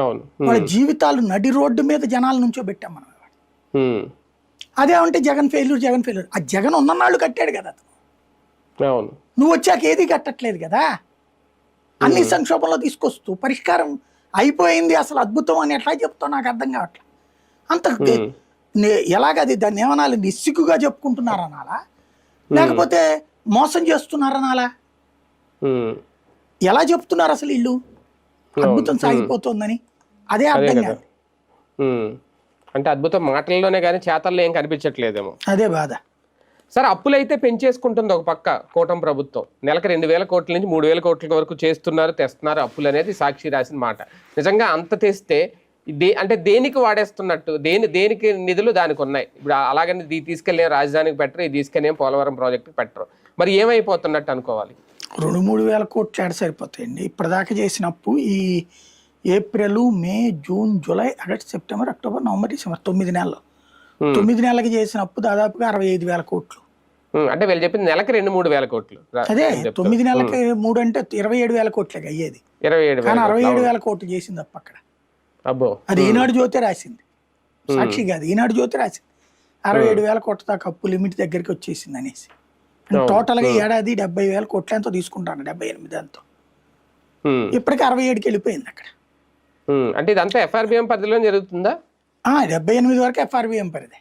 అవును. వాళ్ళ జీవితాలు నడి రోడ్డు మీద జనాల నుంచో పెట్టాం మనం. అదే అంటే జగన్ ఫెయిల్యూర్, జగన్ ఫెయిల్యూర్. ఆ జగన్ ఉన్ననాళ్ళు కట్టాడు కదా అతను. అవును. నువ్వు వచ్చాక ఏది కట్టట్లేదు కదా. అన్ని సంక్షోభంలో తీసుకొస్తూ పరిష్కారం అయిపోయింది అసలు అద్భుతం అని ఎట్లా చెప్తావు నాకు అర్థం కావట్లేదు. అంత ఎలాగది దాన్ని ఏమనాలి, నిస్సిగ్గుగా చెప్పుకుంటున్నారనాలా లేకపోతే మోసం చేస్తున్నారనాలా? ఎలా చెప్తున్నారు అసలు వీళ్ళు అద్భుతం సాగిపోతుందని? అదే అర్థం కాదు. అంటే అద్భుతం మాటల్లోనే కానీ చేతల్లో ఏం కనిపించట్లేదేమో. అదే బాధ. సరే, అప్పులైతే పెంచేసుకుంటుంది ఒక పక్క కూటమి ప్రభుత్వం. నెలకు 2,000 కోట్ల నుంచి 3,000 కోట్ల వరకు చేస్తున్నారు, తెస్తున్నారు అప్పులు అనేది సాక్షి రాసిన మాట. నిజంగా అంత తెస్తే అంటే దేనికి వాడేస్తున్నట్టు? దేనికి నిధులు దానికి ఉన్నాయి. ఇప్పుడు అలాగని తీసుకెళ్ళే రాజధానికి పెట్టరు, ఇది తీసుకెళ్ళే పోలవరం ప్రాజెక్టుకి పెట్టరు. మరి ఏమైపోతున్నట్టు అనుకోవాలి? 2-3 వేల కోట్లు ఏడ సరిపోతాయండి. ఇప్పటిదాకా చేసిన అప్పు ఈ April, May, June, July, August, September, October, November, December 9 నెలలు. 9 నెలలకి చేసిన అప్పు దాదాపుగా 65,000 కోట్లు. అంటే వీళ్ళు చెప్పింది నెలకి 2-3 వేల కోట్లు. అదే 9 నెలలకి 3 అంటే 27,000 కోట్లే అయ్యేది. 27,000. కానీ 67,000 కోట్లు చేసింది అప్పు అక్కడ. అబ్బో. అది ఈనాడు జ్యోతి రాసింది, సాక్షి కాదు, ఈనాడు జ్యోతి రాసింది. 67,000 కోట్ల దాకా అప్పు లిమిట్ దగ్గరికి వచ్చేసింది అనేసి. టోటల్ గా ఏడాది 70,000 కోట్ల ఎంతో తీసుకుంటాను, 78 ఎంతో. ఇప్పటికి 67కి వెళ్ళిపోయింది అక్కడ. అంటే ఇదంతా ఎఫ్ఆర్బిఎం పరిధిలో జరుగుతుందా? 78 వరకు ఎఫ్ఆర్బిఎం పరిధి.